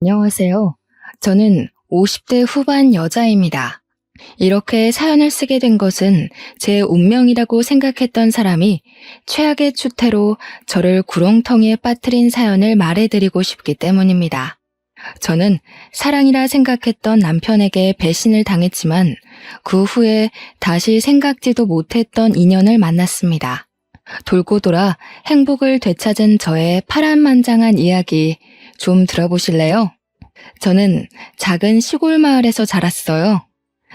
안녕하세요. 저는 50대 후반 여자입니다. 이렇게 사연을 쓰게 된 것은 제 운명이라고 생각했던 사람이 최악의 추태로 저를 구렁텅이에 빠뜨린 사연을 말해드리고 싶기 때문입니다. 저는 사랑이라 생각했던 남편에게 배신을 당했지만 그 후에 다시 생각지도 못했던 인연을 만났습니다. 돌고 돌아 행복을 되찾은 저의 파란만장한 이야기 좀 들어보실래요? 저는 작은 시골 마을에서 자랐어요.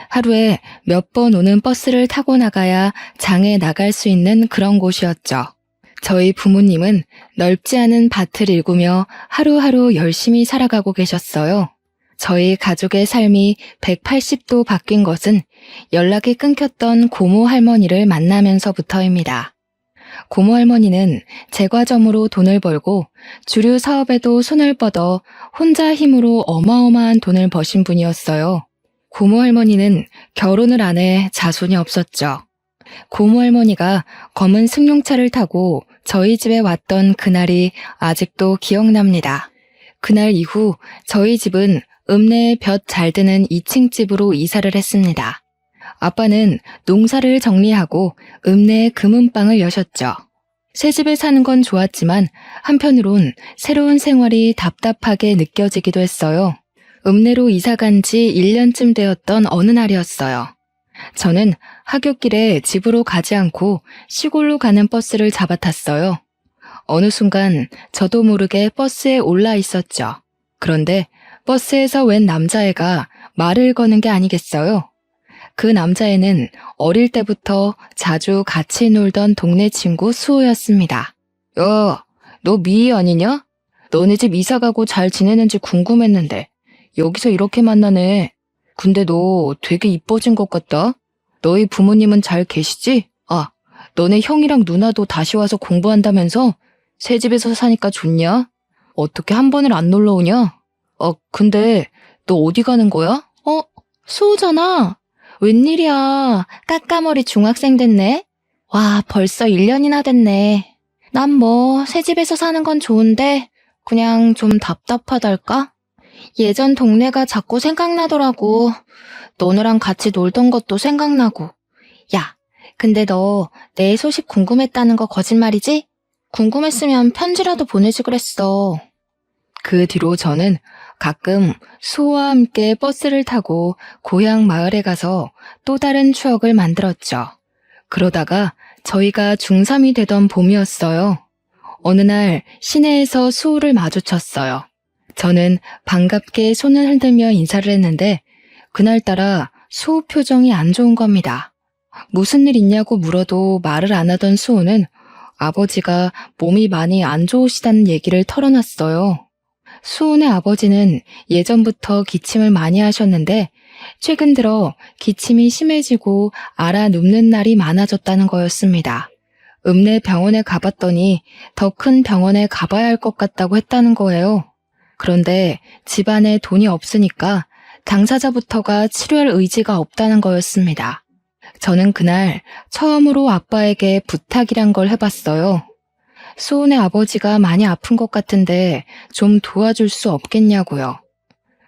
하루에 몇 번 오는 버스를 타고 나가야 장에 나갈 수 있는 그런 곳이었죠. 저희 부모님은 넓지 않은 밭을 일구며 하루하루 열심히 살아가고 계셨어요. 저희 가족의 삶이 180도 바뀐 것은 연락이 끊겼던 고모 할머니를 만나면서부터입니다. 고모 할머니는 제과점으로 돈을 벌고 주류 사업에도 손을 뻗어 혼자 힘으로 어마어마한 돈을 버신 분이었어요. 고모 할머니는 결혼을 안 해 자손이 없었죠. 고모 할머니가 검은 승용차를 타고 저희 집에 왔던 그날이 아직도 기억납니다. 그날 이후 저희 집은 읍내에 볕 잘 드는 2층 집으로 이사를 했습니다. 아빠는 농사를 정리하고 읍내에 금은방을 여셨죠. 새 집에 사는 건 좋았지만 한편으론 새로운 생활이 답답하게 느껴지기도 했어요. 읍내로 이사 간 지 1년쯤 되었던 어느 날이었어요. 저는 하굣길에 집으로 가지 않고 시골로 가는 버스를 잡아탔어요. 어느 순간 저도 모르게 버스에 올라 있었죠. 그런데 버스에서 웬 남자애가 말을 거는 게 아니겠어요? 그 남자애는 어릴 때부터 자주 같이 놀던 동네 친구 수호였습니다. 야, 너 미희 아니냐? 너네 집 이사 가고 잘 지내는지 궁금했는데 여기서 이렇게 만나네. 근데 너 되게 이뻐진 것 같다. 너희 부모님은 잘 계시지? 아, 너네 형이랑 누나도 다시 와서 공부한다면서? 새 집에서 사니까 좋냐? 어떻게 한 번을 안 놀러 오냐? 근데 너 어디 가는 거야? 수호잖아. 웬일이야. 까까머리 중학생 됐네. 와, 벌써 1년이나 됐네. 난 뭐 새 집에서 사는 건 좋은데 그냥 좀 답답하달까? 예전 동네가 자꾸 생각나더라고. 너네랑 같이 놀던 것도 생각나고. 야, 근데 너 내 소식 궁금했다는 거 거짓말이지? 궁금했으면 편지라도 보내지 그랬어. 그 뒤로 저는 가끔 수호와 함께 버스를 타고 고향 마을에 가서 또 다른 추억을 만들었죠. 그러다가 저희가 중3이 되던 봄이었어요. 어느 날 시내에서 수호를 마주쳤어요. 저는 반갑게 손을 흔들며 인사를 했는데 그날따라 수호 표정이 안 좋은 겁니다. 무슨 일 있냐고 물어도 말을 안 하던 수호는 아버지가 몸이 많이 안 좋으시다는 얘기를 털어놨어요. 수호네 아버지는 예전부터 기침을 많이 하셨는데 최근 들어 기침이 심해지고 앓아 눕는 날이 많아졌다는 거였습니다. 읍내 병원에 가봤더니 더 큰 병원에 가봐야 할 것 같다고 했다는 거예요. 그런데 집안에 돈이 없으니까 당사자부터가 치료할 의지가 없다는 거였습니다. 저는 그날 처음으로 아빠에게 부탁이란 걸 해봤어요. 수호네 아버지가 많이 아픈 것 같은데 좀 도와줄 수 없겠냐고요.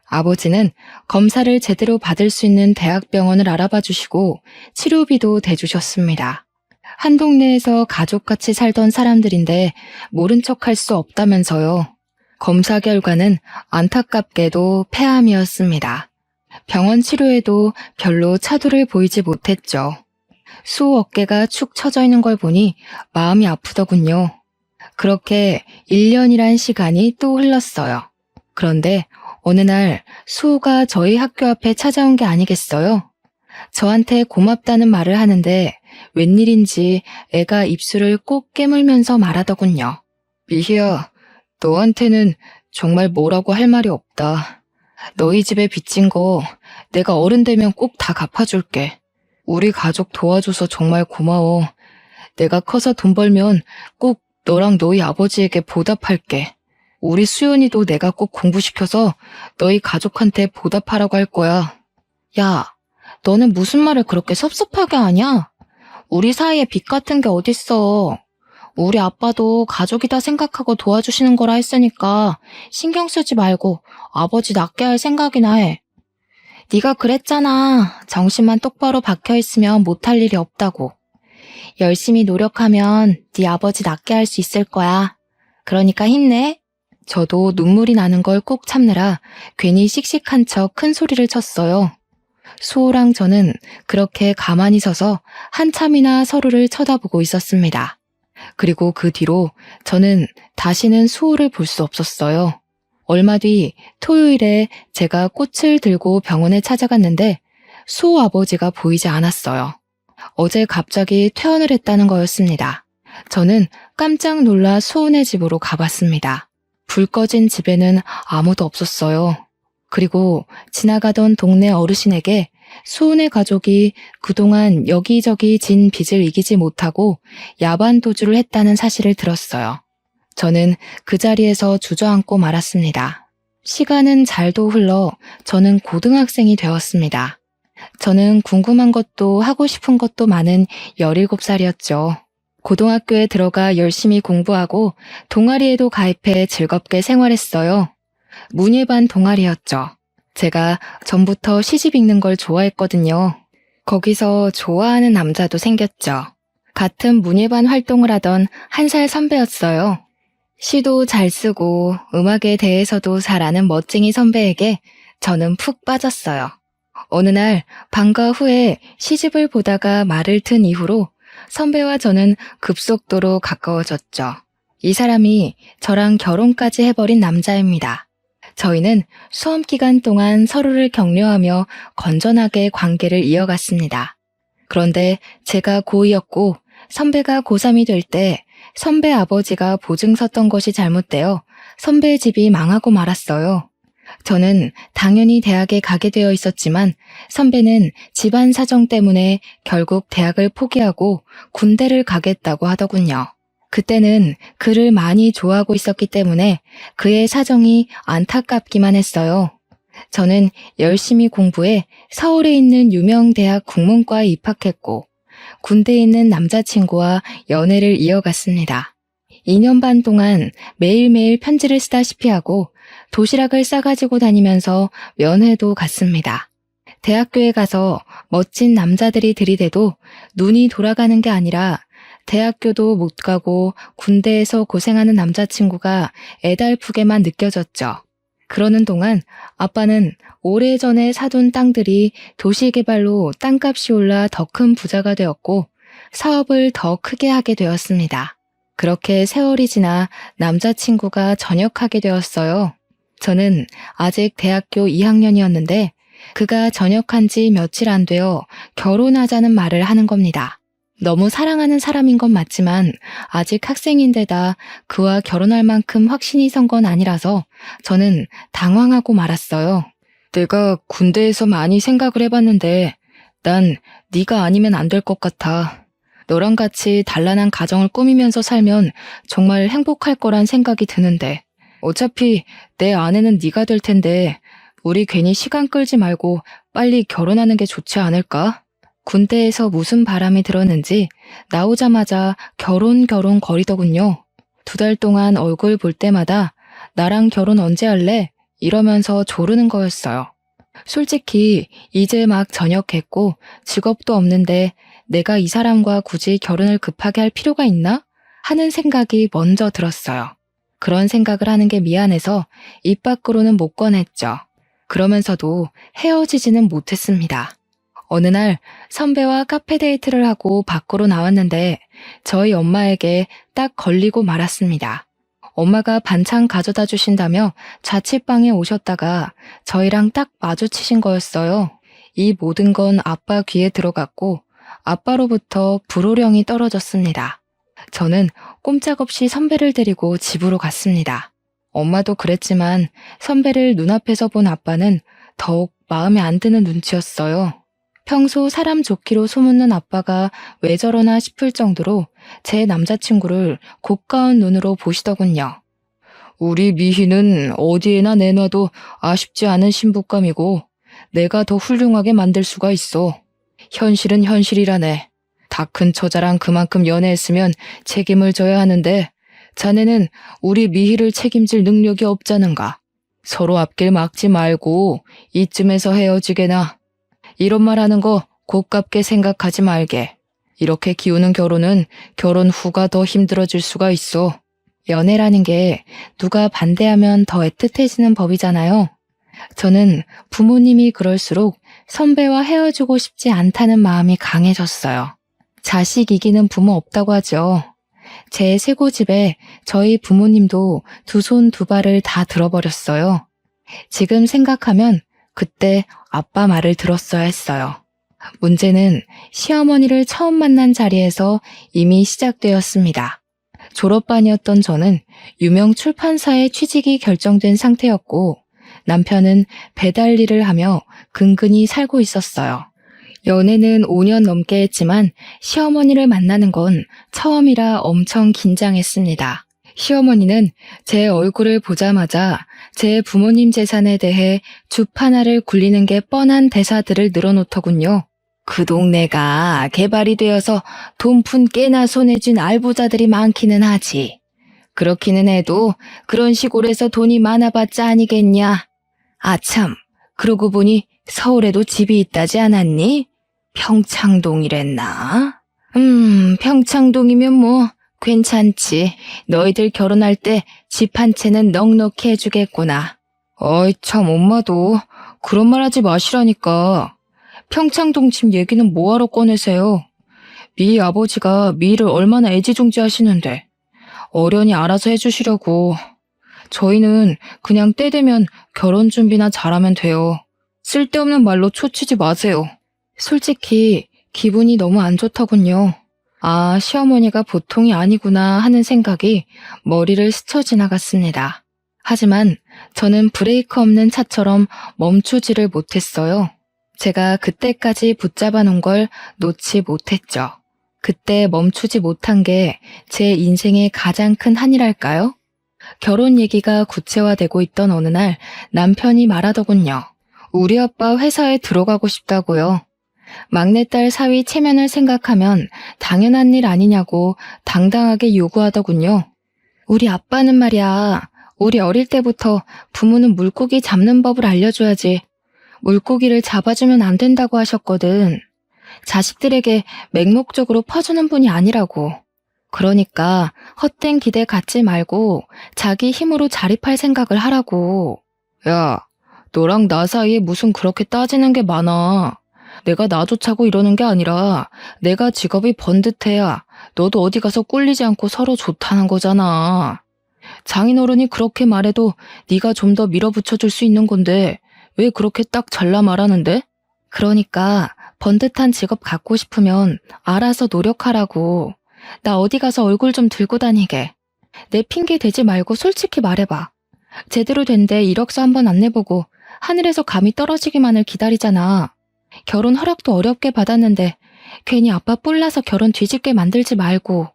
아버지는 검사를 제대로 받을 수 있는 대학병원을 알아봐 주시고 치료비도 대주셨습니다. 한 동네에서 가족같이 살던 사람들인데 모른 척할 수 없다면서요. 검사 결과는 안타깝게도 폐암이었습니다. 병원 치료에도 별로 차도를 보이지 못했죠. 수호 어깨가 축 처져 있는 걸 보니 마음이 아프더군요. 그렇게 1년이란 시간이 또 흘렀어요. 그런데 어느 날 수호가 저희 학교 앞에 찾아온 게 아니겠어요? 저한테 고맙다는 말을 하는데 웬일인지 애가 입술을 꼭 깨물면서 말하더군요. 미희야, 너한테는 정말 뭐라고 할 말이 없다. 너희 집에 빚진 거 내가 어른 되면 꼭 다 갚아줄게. 우리 가족 도와줘서 정말 고마워. 내가 커서 돈 벌면 꼭 너랑 너희 아버지에게 보답할게. 우리 수연이도 내가 꼭 공부시켜서 너희 가족한테 보답하라고 할 거야. 야, 너는 무슨 말을 그렇게 섭섭하게 하냐? 우리 사이에 빚 같은 게 어딨어. 우리 아빠도 가족이다 생각하고 도와주시는 거라 했으니까 신경 쓰지 말고 아버지 낫게 할 생각이나 해. 네가 그랬잖아. 정신만 똑바로 박혀 있으면 못할 일이 없다고. 열심히 노력하면 네 아버지 낫게 할 수 있을 거야. 그러니까 힘내. 저도 눈물이 나는 걸 꼭 참느라 괜히 씩씩한 척 큰 소리를 쳤어요. 수호랑 저는 그렇게 가만히 서서 한참이나 서로를 쳐다보고 있었습니다. 그리고 그 뒤로 저는 다시는 수호를 볼 수 없었어요. 얼마 뒤 토요일에 제가 꽃을 들고 병원에 찾아갔는데 수호 아버지가 보이지 않았어요. 어제 갑자기 퇴원을 했다는 거였습니다. 저는 깜짝 놀라 수호네 집으로 가봤습니다. 불 꺼진 집에는 아무도 없었어요. 그리고 지나가던 동네 어르신에게 수호네 가족이 그동안 여기저기 진 빚을 이기지 못하고 야반도주를 했다는 사실을 들었어요. 저는 그 자리에서 주저앉고 말았습니다. 시간은 잘도 흘러 저는 고등학생이 되었습니다. 저는 궁금한 것도 하고 싶은 것도 많은 17살이었죠. 고등학교에 들어가 열심히 공부하고 동아리에도 가입해 즐겁게 생활했어요. 문예반 동아리였죠. 제가 전부터 시집 읽는 걸 좋아했거든요. 거기서 좋아하는 남자도 생겼죠. 같은 문예반 활동을 하던 1살 선배였어요. 시도 잘 쓰고 음악에 대해서도 잘 아는 멋쟁이 선배에게 저는 푹 빠졌어요. 어느 날 방과 후에 시집을 보다가 말을 튼 이후로 선배와 저는 급속도로 가까워졌죠. 이 사람이 저랑 결혼까지 해버린 남자입니다. 저희는 수험 기간 동안 서로를 격려하며 건전하게 관계를 이어갔습니다. 그런데 제가 고2였고 선배가 고3이 될 때 선배 아버지가 보증 섰던 것이 잘못되어 선배의 집이 망하고 말았어요. 저는 당연히 대학에 가게 되어 있었지만 선배는 집안 사정 때문에 결국 대학을 포기하고 군대를 가겠다고 하더군요. 그때는 그를 많이 좋아하고 있었기 때문에 그의 사정이 안타깝기만 했어요. 저는 열심히 공부해 서울에 있는 유명 대학 국문과에 입학했고 군대에 있는 남자친구와 연애를 이어갔습니다. 2년 반 동안 매일매일 편지를 쓰다시피 하고 도시락을 싸가지고 다니면서 면회도 갔습니다. 대학교에 가서 멋진 남자들이 들이대도 눈이 돌아가는 게 아니라 대학교도 못 가고 군대에서 고생하는 남자친구가 애달프게만 느껴졌죠. 그러는 동안 아빠는 오래전에 사둔 땅들이 도시개발로 땅값이 올라 더 큰 부자가 되었고 사업을 더 크게 하게 되었습니다. 그렇게 세월이 지나 남자친구가 전역하게 되었어요. 저는 아직 대학교 2학년이었는데 그가 전역한 지 며칠 안 되어 결혼하자는 말을 하는 겁니다. 너무 사랑하는 사람인 건 맞지만 아직 학생인데다 그와 결혼할 만큼 확신이 선 건 아니라서 저는 당황하고 말았어요. 내가 군대에서 많이 생각을 해봤는데 난 네가 아니면 안 될 것 같아. 너랑 같이 단란한 가정을 꾸미면서 살면 정말 행복할 거란 생각이 드는데 어차피 내 아내는 네가 될 텐데 우리 괜히 시간 끌지 말고 빨리 결혼하는 게 좋지 않을까? 군대에서 무슨 바람이 들었는지 나오자마자 결혼 거리더군요. 2달 동안 얼굴 볼 때마다 나랑 결혼 언제 할래? 이러면서 조르는 거였어요. 솔직히 이제 막 전역했고 직업도 없는데 내가 이 사람과 굳이 결혼을 급하게 할 필요가 있나? 하는 생각이 먼저 들었어요. 그런 생각을 하는 게 미안해서 입 밖으로는 못 꺼냈죠. 그러면서도 헤어지지는 못했습니다. 어느 날 선배와 카페 데이트를 하고 밖으로 나왔는데 저희 엄마에게 딱 걸리고 말았습니다. 엄마가 반찬 가져다 주신다며 자취방에 오셨다가 저희랑 딱 마주치신 거였어요. 이 모든 건 아빠 귀에 들어갔고 아빠로부터 불호령이 떨어졌습니다. 저는 꼼짝없이 선배를 데리고 집으로 갔습니다. 엄마도 그랬지만 선배를 눈앞에서 본 아빠는 더욱 마음에 안 드는 눈치였어요. 평소 사람 좋기로 소문난 아빠가 왜 저러나 싶을 정도로 제 남자친구를 고가운 눈으로 보시더군요. 우리 미희는 어디에나 내놔도 아쉽지 않은 신부감이고 내가 더 훌륭하게 만들 수가 있어. 현실은 현실이라네. 다 큰 처자랑 그만큼 연애했으면 책임을 져야 하는데 자네는 우리 미희를 책임질 능력이 없자는가. 서로 앞길 막지 말고 이쯤에서 헤어지게나. 이런 말 하는 거 고깝게 생각하지 말게. 이렇게 기우는 결혼은 결혼 후가 더 힘들어질 수가 있어. 연애라는 게 누가 반대하면 더 애틋해지는 법이잖아요. 저는 부모님이 그럴수록 선배와 헤어지고 싶지 않다는 마음이 강해졌어요. 자식 이기는 부모 없다고 하죠. 제 쇄고집에 저희 부모님도 두 손 두 발을 다 들어버렸어요. 지금 생각하면 그때 아빠 말을 들었어야 했어요. 문제는 시어머니를 처음 만난 자리에서 이미 시작되었습니다. 졸업반이었던 저는 유명 출판사에 취직이 결정된 상태였고 남편은 배달 일을 하며 근근히 살고 있었어요. 연애는 5년 넘게 했지만 시어머니를 만나는 건 처음이라 엄청 긴장했습니다. 시어머니는 제 얼굴을 보자마자 제 부모님 재산에 대해 주파나를 굴리는 게 뻔한 대사들을 늘어놓더군요. 그 동네가 개발이 되어서 돈푼 깨나 손에 쥔 알부자들이 많기는 하지. 그렇기는 해도 그런 시골에서 돈이 많아봤자 아니겠냐. 아참, 그러고 보니 서울에도 집이 있다지 않았니? 평창동이랬나? 평창동이면 뭐 괜찮지. 너희들 결혼할 때 집 한 채는 넉넉히 해주겠구나. 어이 참 엄마도 그런 말 하지 마시라니까. 평창동 집 얘기는 뭐하러 꺼내세요? 미희 아버지가 미희를 얼마나 애지중지하시는데 어련히 알아서 해주시려고. 저희는 그냥 때 되면 결혼 준비나 잘하면 돼요. 쓸데없는 말로 초치지 마세요. 솔직히 기분이 너무 안 좋더군요. 아, 시어머니가 보통이 아니구나 하는 생각이 머리를 스쳐 지나갔습니다. 하지만 저는 브레이크 없는 차처럼 멈추지를 못했어요. 제가 그때까지 붙잡아 놓은 걸 놓지 못했죠. 그때 멈추지 못한 게 제 인생의 가장 큰 한이랄까요? 결혼 얘기가 구체화되고 있던 어느 날 남편이 말하더군요. 우리 아빠 회사에 들어가고 싶다고요. 막내딸 사위 체면을 생각하면 당연한 일 아니냐고 당당하게 요구하더군요. 우리 아빠는 말이야, 우리 어릴 때부터 부모는 물고기 잡는 법을 알려줘야지 물고기를 잡아주면 안 된다고 하셨거든. 자식들에게 맹목적으로 퍼주는 분이 아니라고. 그러니까 헛된 기대 갖지 말고 자기 힘으로 자립할 생각을 하라고. 야, 너랑 나 사이에 무슨 그렇게 따지는 게 많아. 내가 나 좋자고 이러는 게 아니라 내가 직업이 번듯해야 너도 어디 가서 꿀리지 않고 서로 좋다는 거잖아. 장인어른이 그렇게 말해도 네가 좀 더 밀어붙여줄 수 있는 건데 왜 그렇게 딱 잘라 말하는데? 그러니까 번듯한 직업 갖고 싶으면 알아서 노력하라고. 나 어디 가서 얼굴 좀 들고 다니게. 내 핑계 대지 말고 솔직히 말해봐. 제대로 된 데 이력서 한번 안 내보고 하늘에서 감이 떨어지기만을 기다리잖아. 결혼 허락도 어렵게 받았는데 괜히 아빠 뿔나서 결혼 뒤집게 만들지 말고.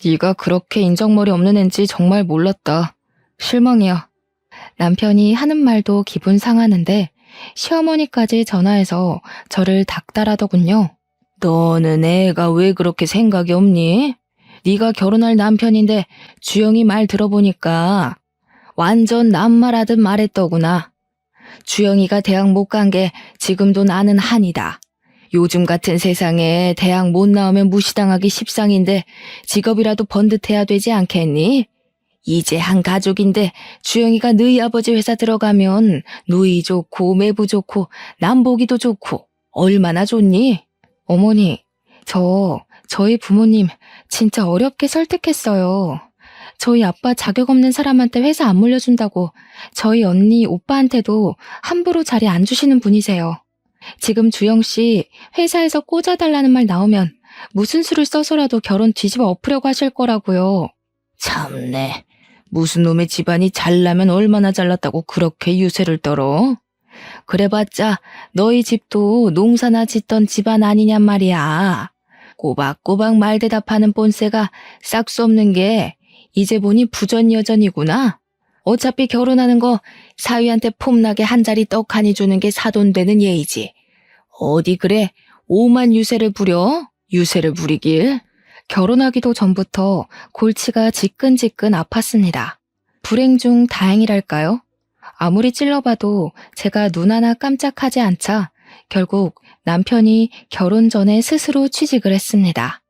네가 그렇게 인정머리 없는 앤지 정말 몰랐다. 실망이야. 남편이 하는 말도 기분 상하는데 시어머니까지 전화해서 저를 닥달하더군요. 너는 애가 왜 그렇게 생각이 없니? 네가 결혼할 남편인데 주영이 말 들어보니까 완전 남말하듯 말했더구나. 주영이가 대학 못 간 게 지금도 나는 한이다. 요즘 같은 세상에 대학 못 나오면 무시당하기 십상인데 직업이라도 번듯해야 되지 않겠니? 이제 한 가족인데 주영이가 너희 아버지 회사 들어가면 누이 좋고 매부 좋고 남보기도 좋고 얼마나 좋니? 어머니, 저희 부모님 진짜 어렵게 설득했어요. 저희 아빠 자격 없는 사람한테 회사 안 물려준다고 저희 언니, 오빠한테도 함부로 자리 안 주시는 분이세요. 지금 주영 씨 회사에서 꽂아달라는 말 나오면 무슨 수를 써서라도 결혼 뒤집어 엎으려고 하실 거라고요. 참네. 무슨 놈의 집안이 잘나면 얼마나 잘났다고 그렇게 유세를 떨어? 그래봤자 너희 집도 농사나 짓던 집안 아니냔 말이야. 꼬박꼬박 말대답하는 본세가 싹수 없는 게 이제 보니 부전여전이구나. 어차피 결혼하는 거 사위한테 폼나게 한 자리 떡하니 주는 게 사돈되는 예의지. 어디 그래 오만 유세를 부려? 유세를 부리길? 결혼하기도 전부터 골치가 지끈지끈 아팠습니다. 불행 중 다행이랄까요? 아무리 찔러봐도 제가 눈 하나 깜짝하지 않자 결국 남편이 결혼 전에 스스로 취직을 했습니다.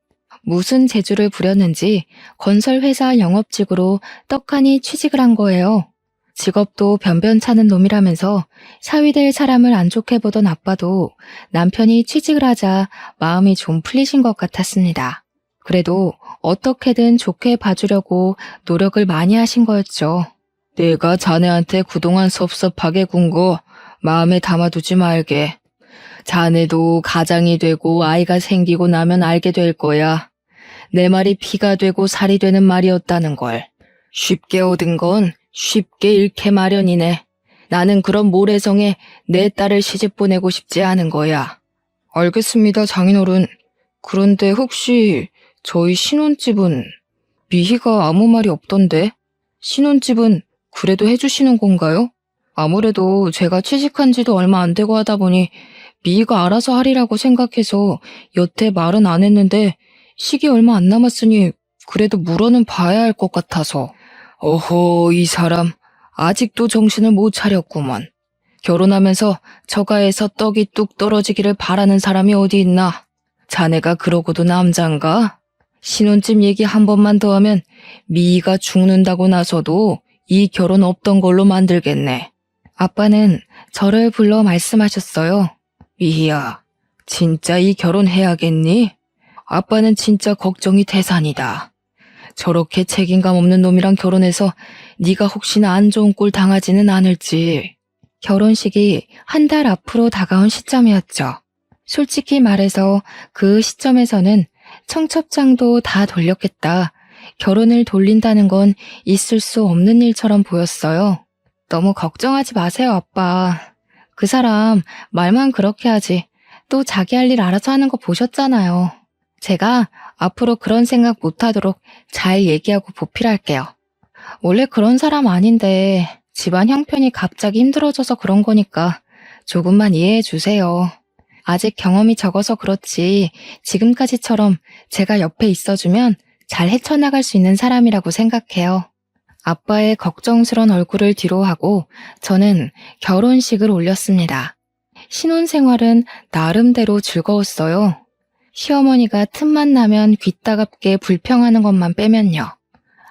무슨 재주를 부렸는지 건설회사 영업직으로 떡하니 취직을 한 거예요. 직업도 변변찮은 놈이라면서 사위될 사람을 안 좋게 보던 아빠도 남편이 취직을 하자 마음이 좀 풀리신 것 같았습니다. 그래도 어떻게든 좋게 봐주려고 노력을 많이 하신 거였죠. 내가 자네한테 그동안 섭섭하게 군 거 마음에 담아두지 말게. 자네도 가장이 되고 아이가 생기고 나면 알게 될 거야. 내 말이 피가 되고 살이 되는 말이었다는 걸. 쉽게 얻은 건 쉽게 잃게 마련이네. 나는 그런 모래성에 내 딸을 시집 보내고 싶지 않은 거야. 알겠습니다, 장인어른. 그런데 혹시 저희 신혼집은 미희가 아무 말이 없던데? 신혼집은 그래도 해주시는 건가요? 아무래도 제가 취직한 지도 얼마 안 되고 하다 보니 미희가 알아서 하리라고 생각해서 여태 말은 안 했는데 시기 얼마 안 남았으니 그래도 물어는 봐야 할 것 같아서. 어허, 이 사람 아직도 정신을 못 차렸구먼. 결혼하면서 처가에서 떡이 뚝 떨어지기를 바라는 사람이 어디 있나? 자네가 그러고도 남잔가? 신혼집 얘기 한 번만 더 하면 미희가 죽는다고 나서도 이 결혼 없던 걸로 만들겠네. 아빠는 저를 불러 말씀하셨어요. 미희야, 진짜 이 결혼 해야겠니? 아빠는 진짜 걱정이 태산이다. 저렇게 책임감 없는 놈이랑 결혼해서 네가 혹시나 안 좋은 꼴 당하지는 않을지. 결혼식이 한 달 앞으로 다가온 시점이었죠. 솔직히 말해서 그 시점에서는 청첩장도 다 돌렸겠다. 결혼을 돌린다는 건 있을 수 없는 일처럼 보였어요. 너무 걱정하지 마세요, 아빠. 그 사람 말만 그렇게 하지. 또 자기 할 일 알아서 하는 거 보셨잖아요. 제가 앞으로 그런 생각 못하도록 잘 얘기하고 보필할게요. 원래 그런 사람 아닌데 집안 형편이 갑자기 힘들어져서 그런 거니까 조금만 이해해 주세요. 아직 경험이 적어서 그렇지 지금까지처럼 제가 옆에 있어주면 잘 헤쳐나갈 수 있는 사람이라고 생각해요. 아빠의 걱정스런 얼굴을 뒤로하고 저는 결혼식을 올렸습니다. 신혼생활은 나름대로 즐거웠어요. 시어머니가 틈만 나면 귀따갑게 불평하는 것만 빼면요.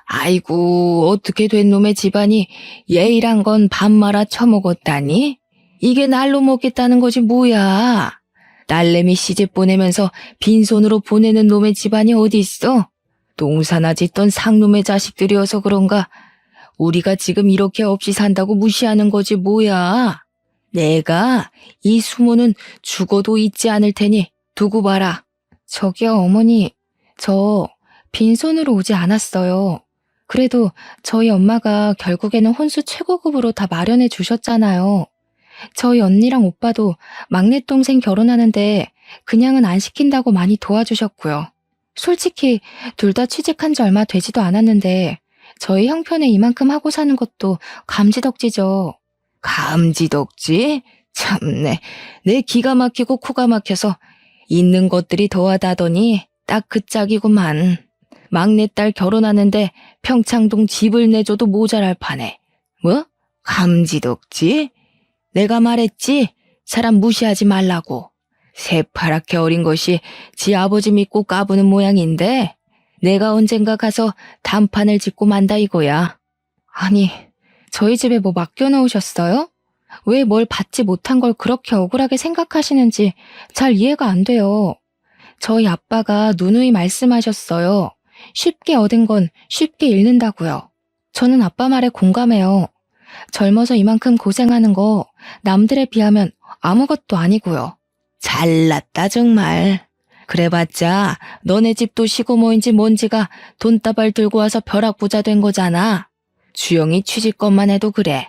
아이고, 어떻게 된 놈의 집안이 예의란 건 밥 말아 처먹었다니? 이게 날로 먹겠다는 거지 뭐야. 딸내미 시집 보내면서 빈손으로 보내는 놈의 집안이 어디 있어? 농사나 짓던 상놈의 자식들이어서 그런가 우리가 지금 이렇게 없이 산다고 무시하는 거지 뭐야. 내가 이 수모는 죽어도 잊지 않을 테니 두고 봐라. 저기요, 어머니. 저 빈손으로 오지 않았어요. 그래도 저희 엄마가 결국에는 혼수 최고급으로 다 마련해 주셨잖아요. 저희 언니랑 오빠도 막내 동생 결혼하는데 그냥은 안 시킨다고 많이 도와주셨고요. 솔직히 둘 다 취직한 지 얼마 되지도 않았는데 저희 형편에 이만큼 하고 사는 것도 감지덕지죠. 감지덕지? 참네. 내 기가 막히고 코가 막혀서 있는 것들이 더하다더니 딱 그 짝이구만. 막내딸 결혼하는데 평창동 집을 내줘도 모자랄 판에. 뭐? 감지덕지? 내가 말했지? 사람 무시하지 말라고. 새파랗게 어린 것이 지 아버지 믿고 까부는 모양인데 내가 언젠가 가서 단판을 짓고 만다 이거야. 아니, 저희 집에 뭐 맡겨놓으셨어요? 왜 뭘 받지 못한 걸 그렇게 억울하게 생각하시는지 잘 이해가 안 돼요. 저희 아빠가 누누이 말씀하셨어요. 쉽게 얻은 건 쉽게 잃는다고요. 저는 아빠 말에 공감해요. 젊어서 이만큼 고생하는 거 남들에 비하면 아무것도 아니고요. 잘났다 정말. 그래봤자 너네 집도 시고모인지 뭔지가 돈다발 들고 와서 벼락부자 된 거잖아. 주영이 취직것만 해도 그래.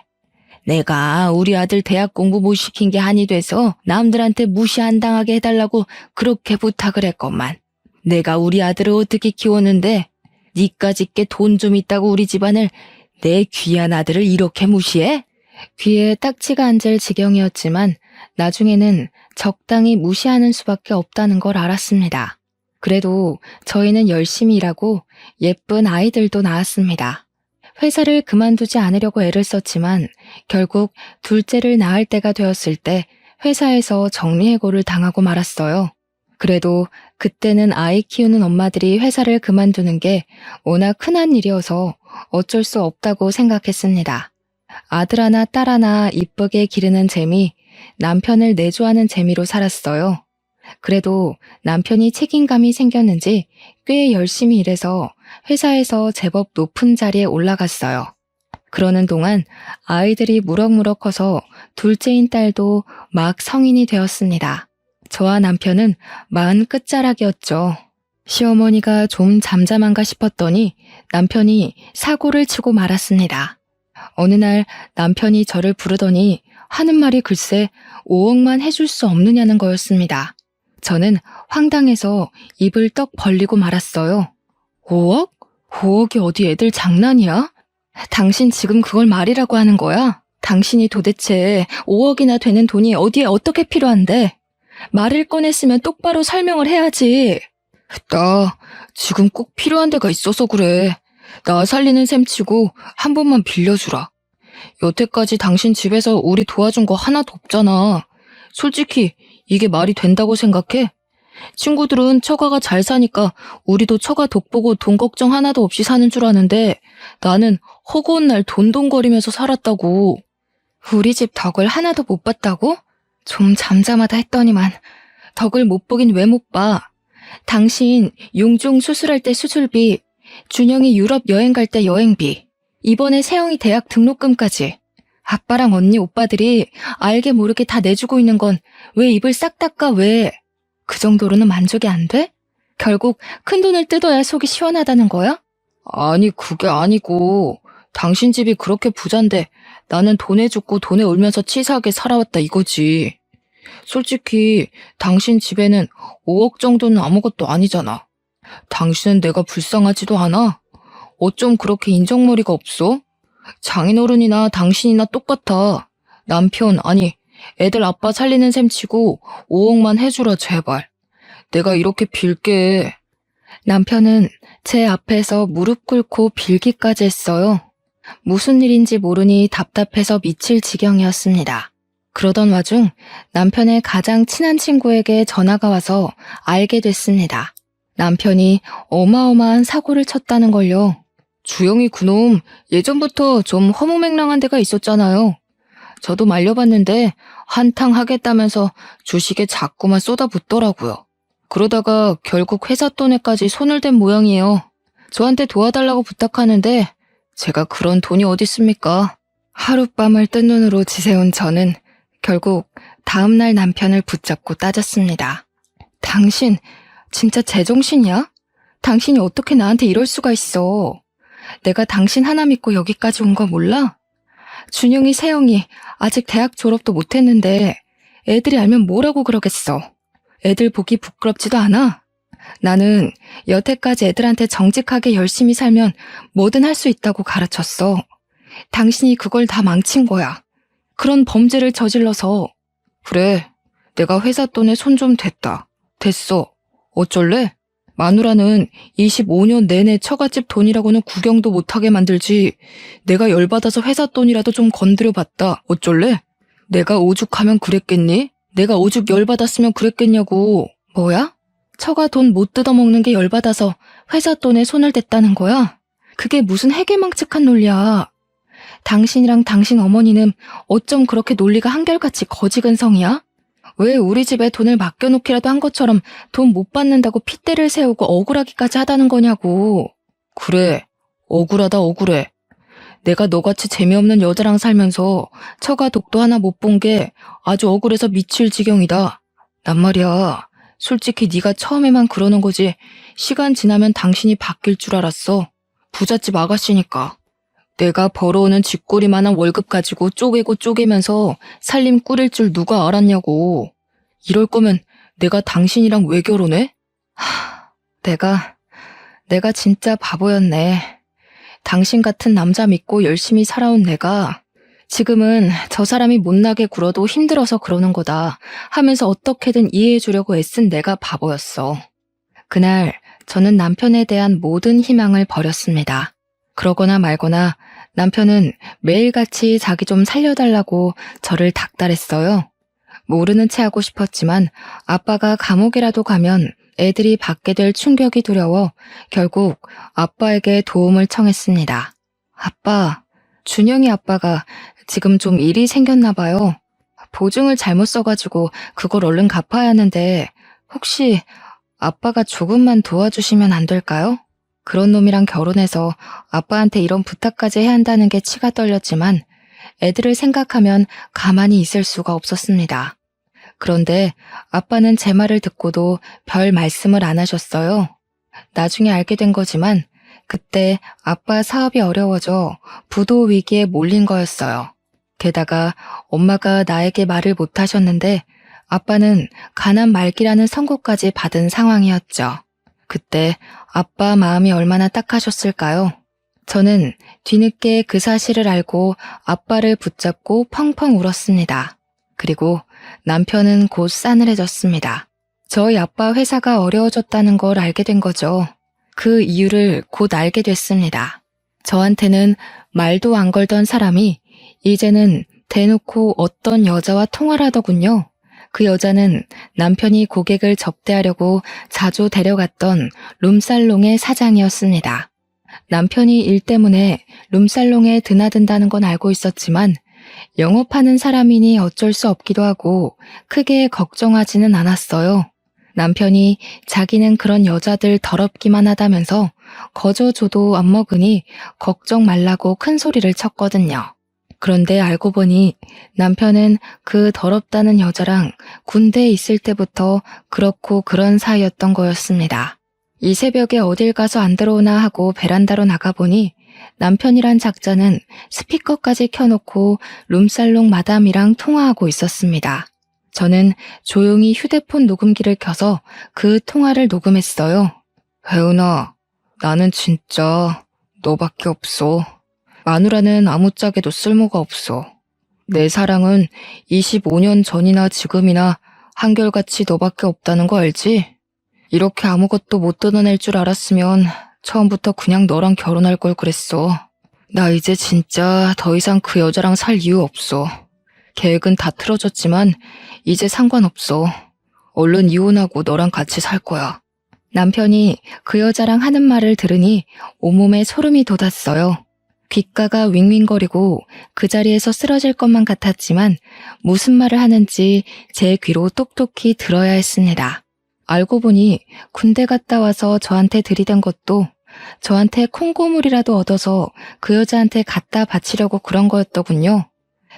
내가 우리 아들 대학 공부 못 시킨 게 한이 돼서 남들한테 무시 안 당하게 해달라고 그렇게 부탁을 했건만. 내가 우리 아들을 어떻게 키웠는데 니까짓게 돈 좀 있다고 우리 집안을 내 귀한 아들을 이렇게 무시해? 귀에 딱지가 앉을 지경이었지만 나중에는 적당히 무시하는 수밖에 없다는 걸 알았습니다. 그래도 저희는 열심히 일하고 예쁜 아이들도 낳았습니다. 회사를 그만두지 않으려고 애를 썼지만 결국 둘째를 낳을 때가 되었을 때 회사에서 정리해고를 당하고 말았어요. 그래도 그때는 아이 키우는 엄마들이 회사를 그만두는 게 워낙 흔한 일이어서 어쩔 수 없다고 생각했습니다. 아들 하나 딸 하나 이쁘게 기르는 재미, 남편을 내조하는 재미로 살았어요. 그래도 남편이 책임감이 생겼는지 꽤 열심히 일해서 회사에서 제법 높은 자리에 올라갔어요. 그러는 동안 아이들이 무럭무럭 커서 둘째인 딸도 막 성인이 되었습니다. 저와 남편은 40 끝자락이었죠. 시어머니가 좀 잠잠한가 싶었더니 남편이 사고를 치고 말았습니다. 어느 날 남편이 저를 부르더니 하는 말이 글쎄 5억만 해줄 수 없느냐는 거였습니다. 저는 황당해서 입을 떡 벌리고 말았어요. 5억? 5억이 어디 애들 장난이야? 당신 지금 그걸 말이라고 하는 거야? 당신이 도대체 5억이나 되는 돈이 어디에 어떻게 필요한데? 말을 꺼냈으면 똑바로 설명을 해야지. 나 지금 꼭 필요한 데가 있어서 그래. 나 살리는 셈 치고 한 번만 빌려주라. 여태까지 당신 집에서 우리 도와준 거 하나도 없잖아. 솔직히 이게 말이 된다고 생각해? 친구들은 처가가 잘 사니까 우리도 처가 덕보고 돈 걱정 하나도 없이 사는 줄 아는데 나는 허구한 날 돈돈거리면서 살았다고. 우리 집 덕을 하나도 못 봤다고? 좀 잠잠하다 했더니만 덕을 못 보긴 왜 못 봐. 당신 용종 수술할 때 수술비, 준영이 유럽 여행 갈 때 여행비, 이번에 세영이 대학 등록금까지 아빠랑 언니 오빠들이 알게 모르게 다 내주고 있는 건 왜 입을 싹 닦아 왜? 그 정도로는 만족이 안 돼? 결국 큰돈을 뜯어야 속이 시원하다는 거야? 아니 그게 아니고 당신 집이 그렇게 부잔데 나는 돈에 죽고 돈에 울면서 치사하게 살아왔다 이거지. 솔직히 당신 집에는 5억 정도는 아무것도 아니잖아. 당신은 내가 불쌍하지도 않아? 어쩜 그렇게 인정머리가 없어? 장인어른이나 당신이나 똑같아. 남편 아니 애들 아빠 살리는 셈 치고 5억만 해주라 제발. 내가 이렇게 빌게. 남편은 제 앞에서 무릎 꿇고 빌기까지 했어요. 무슨 일인지 모르니 답답해서 미칠 지경이었습니다. 그러던 와중 남편의 가장 친한 친구에게 전화가 와서 알게 됐습니다. 남편이 어마어마한 사고를 쳤다는 걸요. 주영이 그놈 예전부터 좀 허무맹랑한 데가 있었잖아요. 저도 말려봤는데 한탕 하겠다면서 주식에 자꾸만 쏟아붓더라고요. 그러다가 결국 회사 돈에까지 손을 댄 모양이에요. 저한테 도와달라고 부탁하는데 제가 그런 돈이 어디 있습니까? 하룻밤을 뜬 눈으로 지새운 저는 결국 다음날 남편을 붙잡고 따졌습니다. 당신 진짜 제정신이야? 당신이 어떻게 나한테 이럴 수가 있어? 내가 당신 하나 믿고 여기까지 온 거 몰라? 준영이, 세영이 아직 대학 졸업도 못했는데 애들이 알면 뭐라고 그러겠어. 애들 보기 부끄럽지도 않아? 나는 여태까지 애들한테 정직하게 열심히 살면 뭐든 할 수 있다고 가르쳤어. 당신이 그걸 다 망친 거야. 그런 범죄를 저질러서. 그래, 내가 회사 돈에 손 좀 댔다. 됐어. 어쩔래? 마누라는 25년 내내 처갓집 돈이라고는 구경도 못하게 만들지. 내가 열받아서 회사 돈이라도 좀 건드려봤다. 어쩔래? 내가 오죽하면 그랬겠니? 내가 오죽 열받았으면 그랬겠냐고. 뭐야? 처가 돈 못 뜯어먹는 게 열받아서 회사 돈에 손을 댔다는 거야? 그게 무슨 해괴망측한 논리야. 당신이랑 당신 어머니는 어쩜 그렇게 논리가 한결같이 거지근성이야? 왜 우리 집에 돈을 맡겨놓기라도 한 것처럼 돈 못 받는다고 핏대를 세우고 억울하기까지 하다는 거냐고. 그래, 억울하다 억울해. 내가 너같이 재미없는 여자랑 살면서 처가 독도 하나 못 본 게 아주 억울해서 미칠 지경이다. 난 말이야, 솔직히 네가 처음에만 그러는 거지 시간 지나면 당신이 바뀔 줄 알았어. 부잣집 아가씨니까. 내가 벌어오는 쥐꼬리만한 월급 가지고 쪼개고 쪼개면서 살림 꾸릴 줄 누가 알았냐고. 이럴 거면 내가 당신이랑 왜 결혼해? 내가 진짜 바보였네. 당신 같은 남자 믿고 열심히 살아온 내가 지금은 저 사람이 못나게 굴어도 힘들어서 그러는 거다 하면서 어떻게든 이해해 주려고 애쓴 내가 바보였어. 그날 저는 남편에 대한 모든 희망을 버렸습니다. 그러거나 말거나 남편은 매일같이 자기 좀 살려달라고 저를 닥달했어요. 모르는 체 하고 싶었지만 아빠가 감옥이라도 가면 애들이 받게 될 충격이 두려워 결국 아빠에게 도움을 청했습니다. 아빠, 준영이 아빠가 지금 좀 일이 생겼나 봐요. 보증을 잘못 써가지고 그걸 얼른 갚아야 하는데 혹시 아빠가 조금만 도와주시면 안 될까요? 그런 놈이랑 결혼해서 아빠한테 이런 부탁까지 해야 한다는 게 치가 떨렸지만 애들을 생각하면 가만히 있을 수가 없었습니다. 그런데 아빠는 제 말을 듣고도 별 말씀을 안 하셨어요. 나중에 알게 된 거지만 그때 아빠 사업이 어려워져 부도 위기에 몰린 거였어요. 게다가 엄마가 나에게 말을 못 하셨는데 아빠는 가난 말기라는 선고까지 받은 상황이었죠. 그때 아빠 마음이 얼마나 딱하셨을까요? 저는 뒤늦게 그 사실을 알고 아빠를 붙잡고 펑펑 울었습니다. 그리고 남편은 곧 싸늘해졌습니다. 저희 아빠 회사가 어려워졌다는 걸 알게 된 거죠. 그 이유를 곧 알게 됐습니다. 저한테는 말도 안 걸던 사람이 이제는 대놓고 어떤 여자와 통화를 하더군요. 그 여자는 남편이 고객을 접대하려고 자주 데려갔던 룸살롱의 사장이었습니다. 남편이 일 때문에 룸살롱에 드나든다는 건 알고 있었지만 영업하는 사람이니 어쩔 수 없기도 하고 크게 걱정하지는 않았어요. 남편이 자기는 그런 여자들 더럽기만 하다면서 거저 줘도 안 먹으니 걱정 말라고 큰 소리를 쳤거든요. 그런데 알고 보니 남편은 그 더럽다는 여자랑 군대에 있을 때부터 그렇고 그런 사이였던 거였습니다. 이 새벽에 어딜 가서 안 들어오나 하고 베란다로 나가보니 남편이란 작자는 스피커까지 켜놓고 룸살롱 마담이랑 통화하고 있었습니다. 저는 조용히 휴대폰 녹음기를 켜서 그 통화를 녹음했어요. 혜은아, 나는 진짜 너밖에 없어. 마누라는 아무짝에도 쓸모가 없어. 내 사랑은 25년 전이나 지금이나 한결같이 너밖에 없다는 거 알지? 이렇게 아무것도 못 뜯어낼 줄 알았으면 처음부터 그냥 너랑 결혼할 걸 그랬어. 나 이제 진짜 더 이상 그 여자랑 살 이유 없어. 계획은 다 틀어졌지만 이제 상관없어. 얼른 이혼하고 너랑 같이 살 거야. 남편이 그 여자랑 하는 말을 들으니 온몸에 소름이 돋았어요. 귓가가 윙윙거리고 그 자리에서 쓰러질 것만 같았지만 무슨 말을 하는지 제 귀로 똑똑히 들어야 했습니다. 알고 보니 군대 갔다 와서 저한테 들이댄 것도 저한테 콩고물이라도 얻어서 그 여자한테 갖다 바치려고 그런 거였더군요.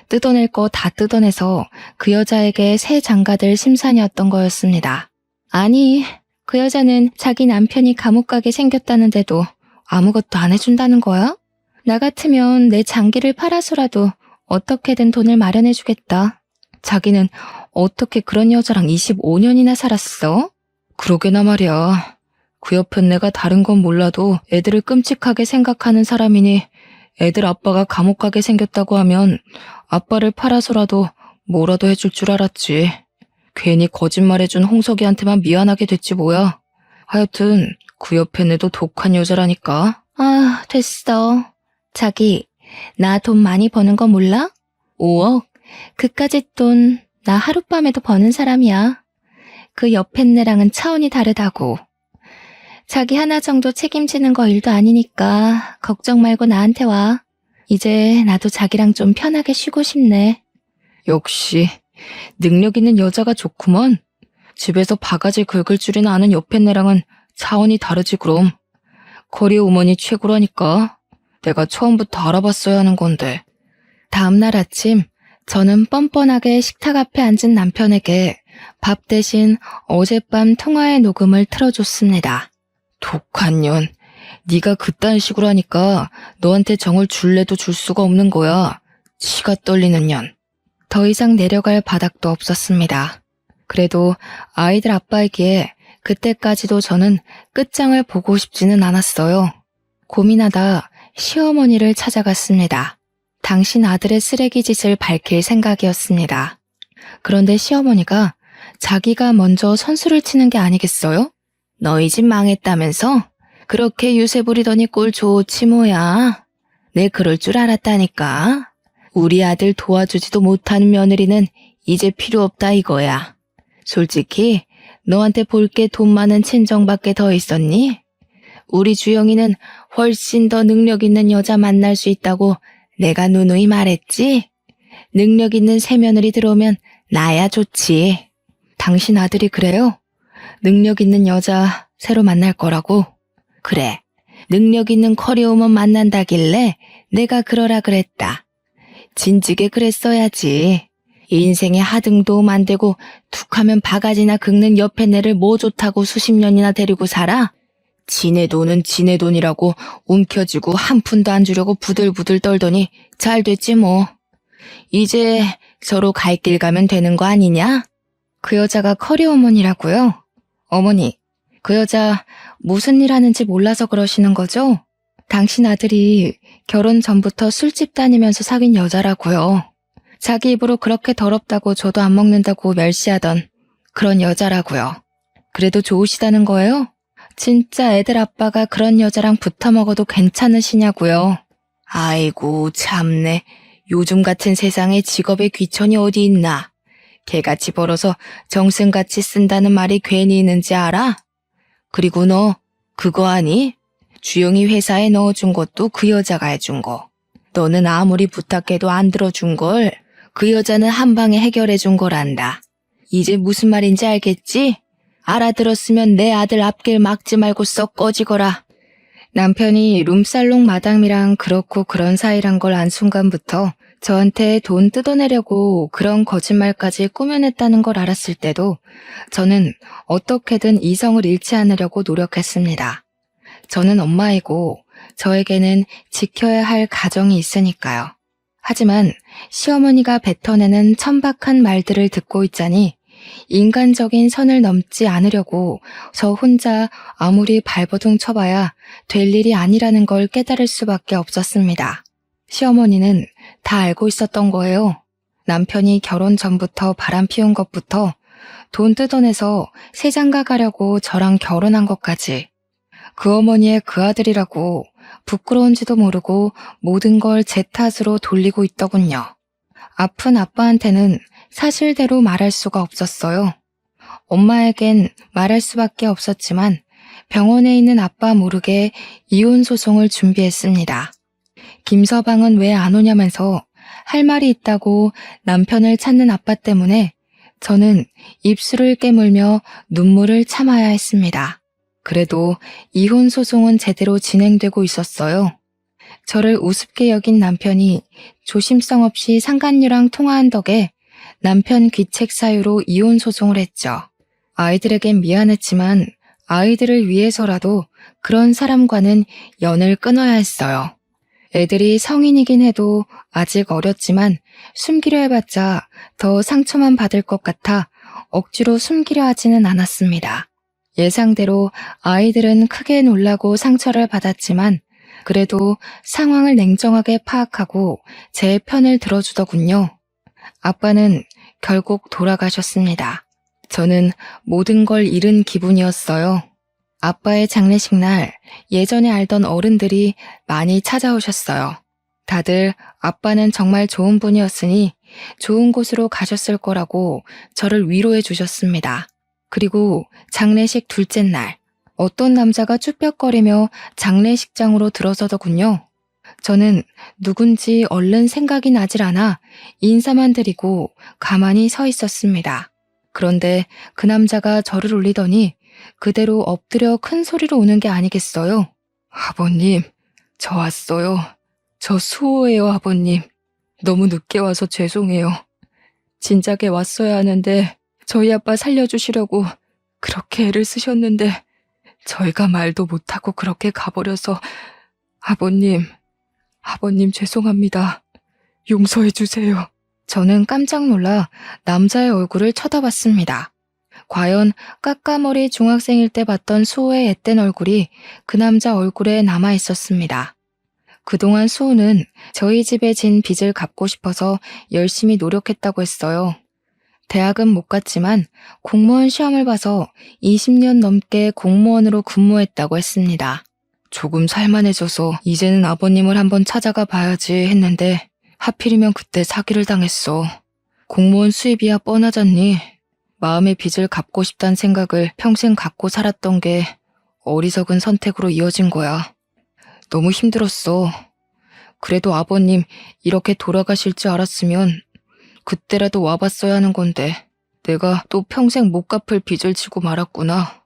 뜯어낼 거 다 뜯어내서 그 여자에게 새 장가들 심산이었던 거였습니다. 아니, 그 여자는 자기 남편이 감옥 가게 생겼다는데도 아무것도 안 해준다는 거야? 나 같으면 내 장기를 팔아서라도 어떻게든 돈을 마련해주겠다. 자기는 어떻게 그런 여자랑 25년이나 살았어? 그러게나 말이야. 그 옆엔 내가 다른 건 몰라도 애들을 끔찍하게 생각하는 사람이니 애들 아빠가 감옥 가게 생겼다고 하면 아빠를 팔아서라도 뭐라도 해줄 줄 알았지. 괜히 거짓말해준 홍석이한테만 미안하게 됐지 뭐야. 하여튼 그 옆엔 애도 독한 여자라니까. 아, 됐어. 자기, 나 돈 많이 버는 거 몰라? 5억? 그까짓 돈 나 하룻밤에도 버는 사람이야. 그 옆엔 애랑은 차원이 다르다고. 자기 하나 정도 책임지는 거 일도 아니니까 걱정 말고 나한테 와. 이제 나도 자기랑 좀 편하게 쉬고 싶네. 역시 능력 있는 여자가 좋구먼. 집에서 바가지 긁을 줄이나 아는 옆엔 애랑은 차원이 다르지 그럼. 거리 우먼이 최고라니까. 내가 처음부터 알아봤어야 하는 건데. 다음날 아침 저는 뻔뻔하게 식탁 앞에 앉은 남편에게 밥 대신 어젯밤 통화의 녹음을 틀어줬습니다. 독한 년, 네가 그딴 식으로 하니까 너한테 정을 줄래도 줄 수가 없는 거야. 치가 떨리는 년. 더 이상 내려갈 바닥도 없었습니다. 그래도 아이들 아빠이기에 그때까지도 저는 끝장을 보고 싶지는 않았어요. 고민하다 시어머니를 찾아갔습니다. 당신 아들의 쓰레기 짓을 밝힐 생각이었습니다. 그런데 시어머니가 자기가 먼저 선수를 치는 게 아니겠어요? 너희 집 망했다면서? 그렇게 유세 부리더니 꼴 좋지 뭐야. 내 그럴 줄 알았다니까. 우리 아들 도와주지도 못하는 며느리는 이제 필요 없다 이거야. 솔직히 너한테 볼 게 돈 많은 친정밖에 더 있었니? 우리 주영이는 훨씬 더 능력 있는 여자 만날 수 있다고 내가 누누이 말했지? 능력 있는 새며느리 들어오면 나야 좋지. 당신 아들이 그래요? 능력 있는 여자 새로 만날 거라고? 그래. 능력 있는 커리어우먼 만난다길래 내가 그러라 그랬다. 진즉에 그랬어야지. 인생에 하등도 만들고 툭하면 바가지나 긁는 옆에 내를 뭐 좋다고 수십 년이나 데리고 살아? 지네 돈은 지네 돈이라고 움켜쥐고 한 푼도 안 주려고 부들부들 떨더니 잘 됐지 뭐. 이제 서로 갈 길 가면 되는 거 아니냐? 그 여자가 커리어우먼이라고요? 어머니, 그 여자 무슨 일 하는지 몰라서 그러시는 거죠? 당신 아들이 결혼 전부터 술집 다니면서 사귄 여자라고요. 자기 입으로 그렇게 더럽다고 저도 안 먹는다고 멸시하던 그런 여자라고요. 그래도 좋으시다는 거예요? 진짜 애들 아빠가 그런 여자랑 붙어 먹어도 괜찮으시냐고요. 아이고 참네. 요즘 같은 세상에 직업에 귀천이 어디 있나. 개같이 벌어서 정승같이 쓴다는 말이 괜히 있는지 알아? 그리고 너 그거 아니? 주영이 회사에 넣어준 것도 그 여자가 해준 거. 너는 아무리 부탁해도 안 들어준 걸 그 여자는 한 방에 해결해준 거란다. 이제 무슨 말인지 알겠지? 알아들었으면 내 아들 앞길 막지 말고 썩 꺼지거라. 남편이 룸살롱 마담이랑 그렇고 그런 사이란 걸 안 순간부터 저한테 돈 뜯어내려고 그런 거짓말까지 꾸며냈다는 걸 알았을 때도 저는 어떻게든 이성을 잃지 않으려고 노력했습니다. 저는 엄마이고 저에게는 지켜야 할 가정이 있으니까요. 하지만 시어머니가 뱉어내는 천박한 말들을 듣고 있자니 인간적인 선을 넘지 않으려고 저 혼자 아무리 발버둥 쳐봐야 될 일이 아니라는 걸 깨달을 수밖에 없었습니다. 시어머니는 다 알고 있었던 거예요. 남편이 결혼 전부터 바람 피운 것부터 돈 뜯어내서 새장가 가려고 저랑 결혼한 것까지 그 어머니의 그 아들이라고 부끄러운지도 모르고 모든 걸 제 탓으로 돌리고 있더군요. 아픈 아빠한테는 사실대로 말할 수가 없었어요. 엄마에겐 말할 수밖에 없었지만 병원에 있는 아빠 모르게 이혼 소송을 준비했습니다. 김서방은 왜 안 오냐면서 할 말이 있다고 남편을 찾는 아빠 때문에 저는 입술을 깨물며 눈물을 참아야 했습니다. 그래도 이혼 소송은 제대로 진행되고 있었어요. 저를 우습게 여긴 남편이 조심성 없이 상간녀랑 통화한 덕에 남편 귀책 사유로 이혼 소송을 했죠. 아이들에겐 미안했지만 아이들을 위해서라도 그런 사람과는 연을 끊어야 했어요. 애들이 성인이긴 해도 아직 어렸지만 숨기려 해봤자 더 상처만 받을 것 같아 억지로 숨기려 하지는 않았습니다. 예상대로 아이들은 크게 놀라고 상처를 받았지만 그래도 상황을 냉정하게 파악하고 제 편을 들어주더군요. 아빠는 결국 돌아가셨습니다. 저는 모든 걸 잃은 기분이었어요. 아빠의 장례식 날 예전에 알던 어른들이 많이 찾아오셨어요. 다들 아빠는 정말 좋은 분이었으니 좋은 곳으로 가셨을 거라고 저를 위로해 주셨습니다. 그리고 장례식 둘째 날 어떤 남자가 쭈뼛거리며 장례식장으로 들어서더군요. 저는 누군지 얼른 생각이 나질 않아 인사만 드리고 가만히 서 있었습니다. 그런데 그 남자가 저를 울리더니 그대로 엎드려 큰 소리로 우는 게 아니겠어요? 아버님, 저 왔어요. 저 수호예요, 아버님. 너무 늦게 와서 죄송해요. 진작에 왔어야 하는데 저희 아빠 살려주시려고 그렇게 애를 쓰셨는데 저희가 말도 못하고 그렇게 가버려서 아버님 죄송합니다. 용서해 주세요. 저는 깜짝 놀라 남자의 얼굴을 쳐다봤습니다. 과연 까까머리 중학생일 때 봤던 수호의 앳된 얼굴이 그 남자 얼굴에 남아 있었습니다. 그동안 수호는 저희 집에 진 빚을 갚고 싶어서 열심히 노력했다고 했어요. 대학은 못 갔지만 공무원 시험을 봐서 20년 넘게 공무원으로 근무했다고 했습니다. 조금 살만해져서 이제는 아버님을 한번 찾아가 봐야지 했는데 하필이면 그때 사기를 당했어. 공무원 수입이야 뻔하잖니. 마음의 빚을 갚고 싶다는 생각을 평생 갖고 살았던 게 어리석은 선택으로 이어진 거야. 너무 힘들었어. 그래도 아버님 이렇게 돌아가실 줄 알았으면 그때라도 와봤어야 하는 건데 내가 또 평생 못 갚을 빚을 지고 말았구나.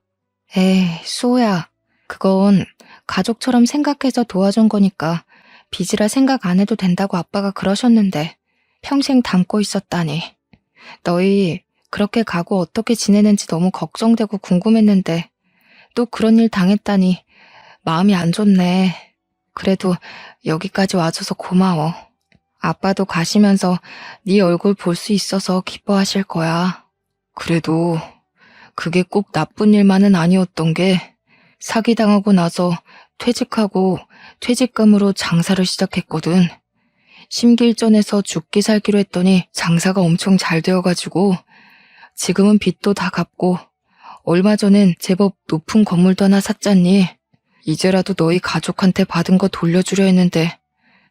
에이, 수호야. 그건 가족처럼 생각해서 도와준 거니까 빚이라 생각 안 해도 된다고 아빠가 그러셨는데 평생 담고 있었다니. 너희 그렇게 가고 어떻게 지내는지 너무 걱정되고 궁금했는데 또 그런 일 당했다니 마음이 안 좋네. 그래도 여기까지 와줘서 고마워. 아빠도 가시면서 네 얼굴 볼 수 있어서 기뻐하실 거야. 그래도 그게 꼭 나쁜 일만은 아니었던 게 사기당하고 나서 퇴직하고 퇴직금으로 장사를 시작했거든. 심기일전해서 죽기 살기로 했더니 장사가 엄청 잘 되어가지고 지금은 빚도 다 갚고 얼마 전엔 제법 높은 건물도 하나 샀잖니. 이제라도 너희 가족한테 받은 거 돌려주려 했는데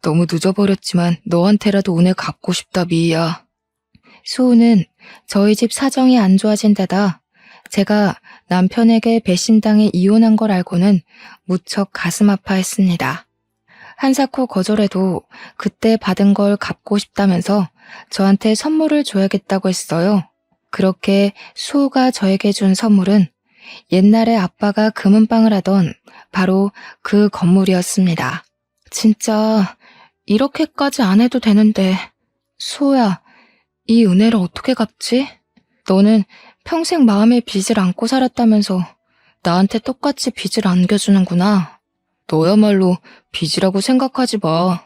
너무 늦어버렸지만 너한테라도 은혜 갚고 싶다 미희야. 수호는 저희 집 사정이 안 좋아진 데다 제가 남편에게 배신당해 이혼한 걸 알고는 무척 가슴 아파했습니다. 한사코 거절해도 그때 받은 걸 갚고 싶다면서 저한테 선물을 줘야겠다고 했어요. 그렇게 수호가 저에게 준 선물은 옛날에 아빠가 금은방을 하던 바로 그 건물이었습니다. 진짜 이렇게까지 안 해도 되는데 수호야, 이 은혜를 어떻게 갚지? 너는 평생 마음의 빚을 안고 살았다면서 나한테 똑같이 빚을 안겨주는구나. 너야말로 빚이라고 생각하지 마.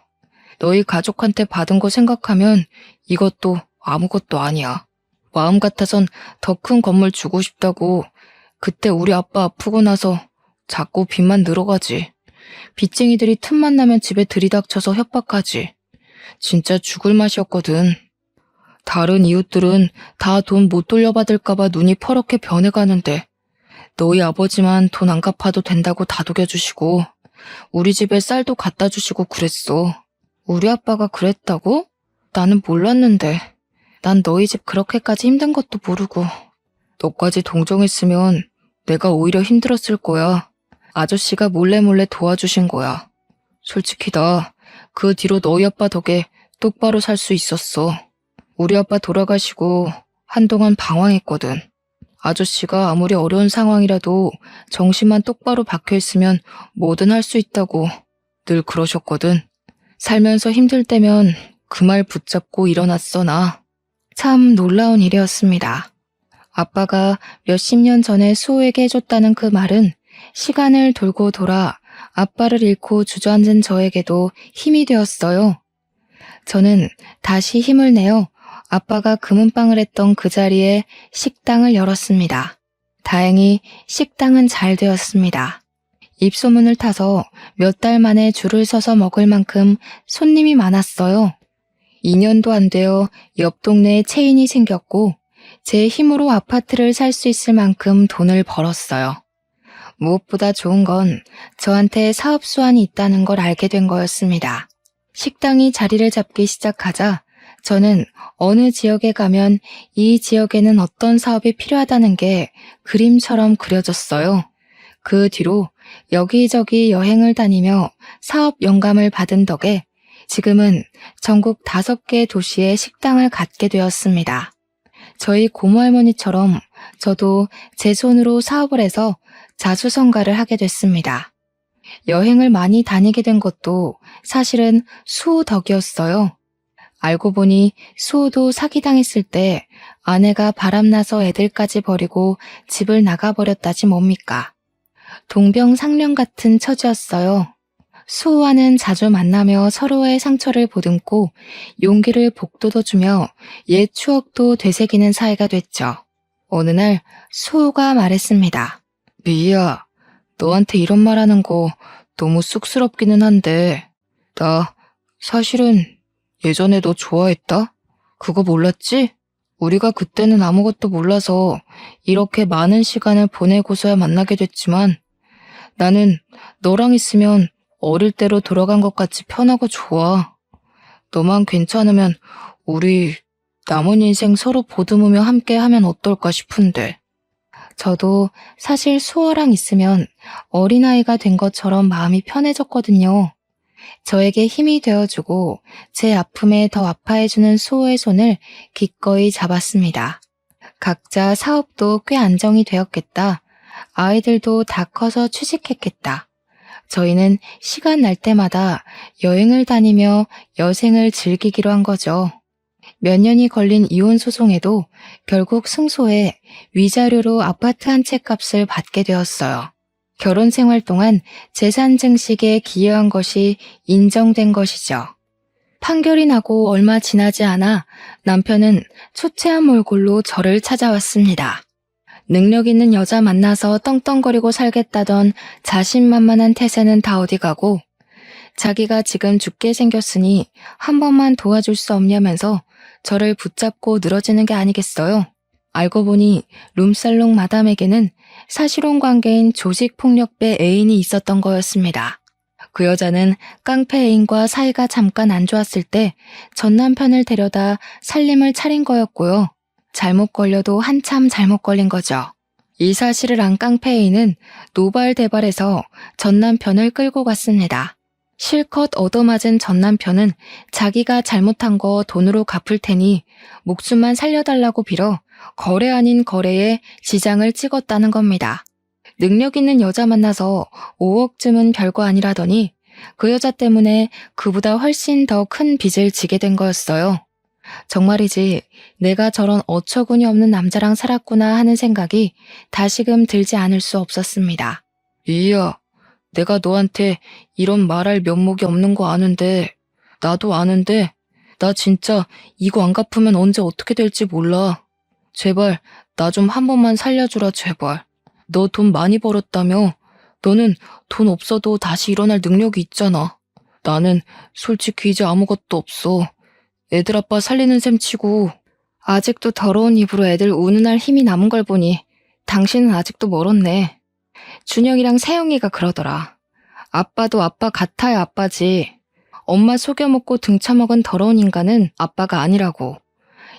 너희 가족한테 받은 거 생각하면 이것도 아무것도 아니야. 마음 같아선 더 큰 건물 주고 싶다고 그때 우리 아빠 아프고 나서 자꾸 빚만 늘어가지. 빚쟁이들이 틈만 나면 집에 들이닥쳐서 협박하지. 진짜 죽을 맛이었거든. 다른 이웃들은 다 돈 못 돌려받을까봐 눈이 퍼렇게 변해가는데 너희 아버지만 돈 안 갚아도 된다고 다독여주시고 우리 집에 쌀도 갖다 주시고 그랬어. 우리 아빠가 그랬다고? 나는 몰랐는데. 난 너희 집 그렇게까지 힘든 것도 모르고. 너까지 동정했으면 내가 오히려 힘들었을 거야. 아저씨가 몰래 도와주신 거야. 솔직히 나 그 뒤로 너희 아빠 덕에 똑바로 살 수 있었어. 우리 아빠 돌아가시고 한동안 방황했거든. 아저씨가 아무리 어려운 상황이라도 정신만 똑바로 박혀있으면 뭐든 할 수 있다고 늘 그러셨거든. 살면서 힘들 때면 그 말 붙잡고 일어났어 나. 참 놀라운 일이었습니다. 아빠가 몇십 년 전에 수호에게 해줬다는 그 말은 시간을 돌고 돌아 아빠를 잃고 주저앉은 저에게도 힘이 되었어요. 저는 다시 힘을 내어 아빠가 금은방을 했던 그 자리에 식당을 열었습니다. 다행히 식당은 잘 되었습니다. 입소문을 타서 몇 달 만에 줄을 서서 먹을 만큼 손님이 많았어요. 2년도 안 되어 옆 동네에 체인이 생겼고 제 힘으로 아파트를 살 수 있을 만큼 돈을 벌었어요. 무엇보다 좋은 건 저한테 사업 수완이 있다는 걸 알게 된 거였습니다. 식당이 자리를 잡기 시작하자 저는 어느 지역에 가면 이 지역에는 어떤 사업이 필요하다는 게 그림처럼 그려졌어요. 그 뒤로 여기저기 여행을 다니며 사업 영감을 받은 덕에 지금은 전국 5개 도시에 식당을 갖게 되었습니다. 저희 고모할머니처럼 저도 제 손으로 사업을 해서 자수성가를 하게 됐습니다. 여행을 많이 다니게 된 것도 사실은 수호 덕이었어요. 알고 보니 수호도 사기당했을 때 아내가 바람나서 애들까지 버리고 집을 나가버렸다지 뭡니까. 동병상련 같은 처지였어요. 수호와는 자주 만나며 서로의 상처를 보듬고 용기를 북돋워주며 옛 추억도 되새기는 사이가 됐죠. 어느 날 수호가 말했습니다. 미희야, 너한테 이런 말 하는 거 너무 쑥스럽기는 한데 나 사실은 예전에 너 좋아했다? 그거 몰랐지? 우리가 그때는 아무것도 몰라서 이렇게 많은 시간을 보내고서야 만나게 됐지만 나는 너랑 있으면 어릴 때로 돌아간 것 같이 편하고 좋아. 너만 괜찮으면 우리 남은 인생 서로 보듬으며 함께 하면 어떨까 싶은데. 저도 사실 수호랑 있으면 어린아이가 된 것처럼 마음이 편해졌거든요. 저에게 힘이 되어주고 제 아픔에 더 아파해주는 수호의 손을 기꺼이 잡았습니다. 각자 사업도 꽤 안정이 되었겠다. 아이들도 다 커서 취직했겠다. 저희는 시간 날 때마다 여행을 다니며 여생을 즐기기로 한 거죠. 몇 년이 걸린 이혼 소송에도 결국 승소해 위자료로 아파트 한 채 값을 받게 되었어요. 결혼 생활 동안 재산 증식에 기여한 것이 인정된 것이죠. 판결이 나고 얼마 지나지 않아 남편은 초췌한 몰골로 저를 찾아왔습니다. 능력 있는 여자 만나서 떵떵거리고 살겠다던 자신만만한 태세는 다 어디 가고 자기가 지금 죽게 생겼으니 한 번만 도와줄 수 없냐면서 저를 붙잡고 늘어지는 게 아니겠어요? 알고 보니 룸살롱 마담에게는 사실혼 관계인 조직폭력배 애인이 있었던 거였습니다. 그 여자는 깡패 애인과 사이가 잠깐 안 좋았을 때 전 남편을 데려다 살림을 차린 거였고요. 잘못 걸려도 한참 잘못 걸린 거죠. 이 사실을 안 깡패 애인은 노발대발해서 전 남편을 끌고 갔습니다. 실컷 얻어맞은 전 남편은 자기가 잘못한 거 돈으로 갚을 테니 목숨만 살려달라고 빌어 거래 아닌 거래에 지장을 찍었다는 겁니다. 능력 있는 여자 만나서 5억쯤은 별거 아니라더니 그 여자 때문에 그보다 훨씬 더 큰 빚을 지게 된 거였어요. 정말이지 내가 저런 어처구니 없는 남자랑 살았구나 하는 생각이 다시금 들지 않을 수 없었습니다. 이야, 내가 너한테 이런 말할 면목이 없는 거 아는데, 나도 아는데, 나 진짜 이거 안 갚으면 언제 어떻게 될지 몰라. 제발 나 좀 한 번만 살려주라 제발. 너 돈 많이 벌었다며? 너는 돈 없어도 다시 일어날 능력이 있잖아. 나는 솔직히 이제 아무것도 없어. 애들 아빠 살리는 셈 치고 아직도 더러운 입으로 애들 우는할 힘이 남은 걸 보니 당신은 아직도 멀었네. 준영이랑 세영이가 그러더라. 아빠도 아빠 같아야 아빠지. 엄마 속여먹고 등쳐먹은 더러운 인간은 아빠가 아니라고.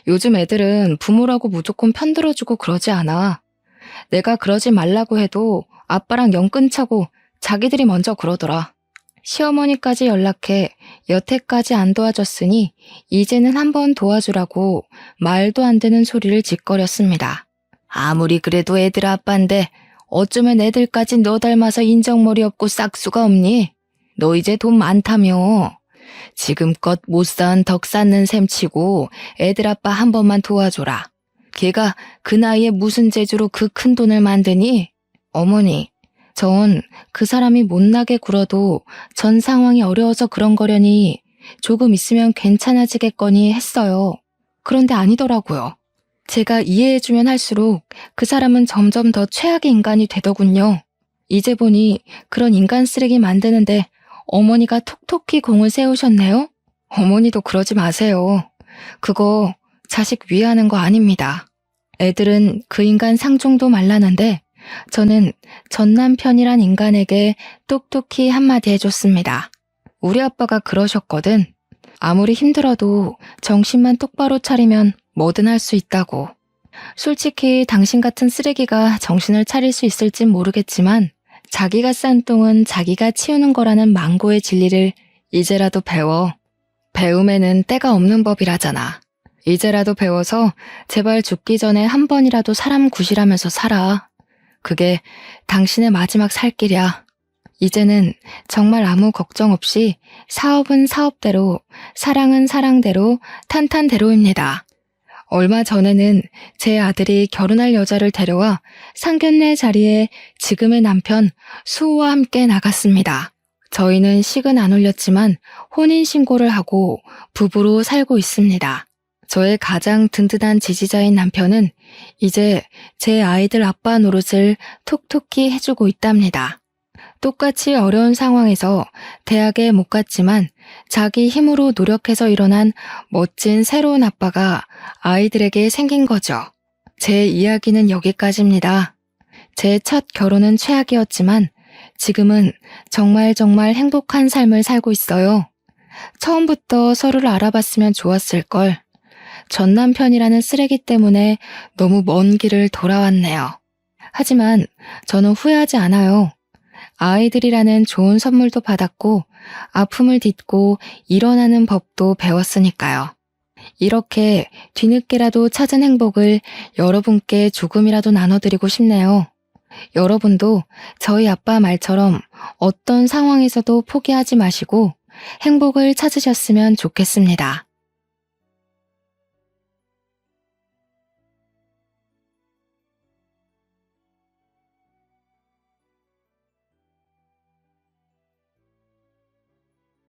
요즘 애들은 부모라고 무조건 편들어주고 그러지 않아. 내가 그러지 말라고 해도 아빠랑 영 끊자고 자기들이 먼저 그러더라. 시어머니까지 연락해 여태까지 안 도와줬으니 이제는 한번 도와주라고 말도 안 되는 소리를 짓거렸습니다. 아무리 그래도 애들 아빠인데 어쩌면 애들까지 너 닮아서 인정머리 없고 싹수가 없니? 너 이제 돈 많다며. 지금껏 못 쌓은 덕 쌓는 셈 치고 애들 아빠 한 번만 도와줘라. 걔가 그 나이에 무슨 재주로 그 큰 돈을 만드니? 어머니, 전 그 사람이 못나게 굴어도 전 상황이 어려워서 그런 거려니 조금 있으면 괜찮아지겠거니 했어요. 그런데 아니더라고요. 제가 이해해주면 할수록 그 사람은 점점 더 최악의 인간이 되더군요. 이제 보니 그런 인간 쓰레기 만드는데 어머니가 톡톡히 공을 세우셨네요? 어머니도 그러지 마세요. 그거 자식 위하는 거 아닙니다. 애들은 그 인간 상종도 말라는데 저는 전 남편이란 인간에게 똑똑히 한마디 해줬습니다. 우리 아빠가 그러셨거든. 아무리 힘들어도 정신만 똑바로 차리면 뭐든 할 수 있다고. 솔직히 당신 같은 쓰레기가 정신을 차릴 수 있을진 모르겠지만 자기가 싼 똥은 자기가 치우는 거라는 망고의 진리를 이제라도 배워. 배움에는 때가 없는 법이라잖아. 이제라도 배워서 제발 죽기 전에 한 번이라도 사람 구실하면서 살아. 그게 당신의 마지막 살 길이야. 이제는 정말 아무 걱정 없이 사업은 사업대로, 사랑은 사랑대로, 탄탄대로입니다. 얼마 전에는 제 아들이 결혼할 여자를 데려와 상견례 자리에 지금의 남편 수호와 함께 나갔습니다. 저희는 식은 안 올렸지만 혼인신고를 하고 부부로 살고 있습니다. 저의 가장 든든한 지지자인 남편은 이제 제 아이들 아빠 노릇을 톡톡히 해주고 있답니다. 똑같이 어려운 상황에서 대학에 못 갔지만 자기 힘으로 노력해서 일어난 멋진 새로운 아빠가 아이들에게 생긴 거죠. 제 이야기는 여기까지입니다. 제 첫 결혼은 최악이었지만 지금은 정말 행복한 삶을 살고 있어요. 처음부터 서로를 알아봤으면 좋았을 걸. 전 남편이라는 쓰레기 때문에 너무 먼 길을 돌아왔네요. 하지만 저는 후회하지 않아요. 아이들이라는 좋은 선물도 받았고 아픔을 딛고 일어나는 법도 배웠으니까요. 이렇게 뒤늦게라도 찾은 행복을 여러분께 조금이라도 나눠드리고 싶네요. 여러분도 저희 아빠 말처럼 어떤 상황에서도 포기하지 마시고 행복을 찾으셨으면 좋겠습니다.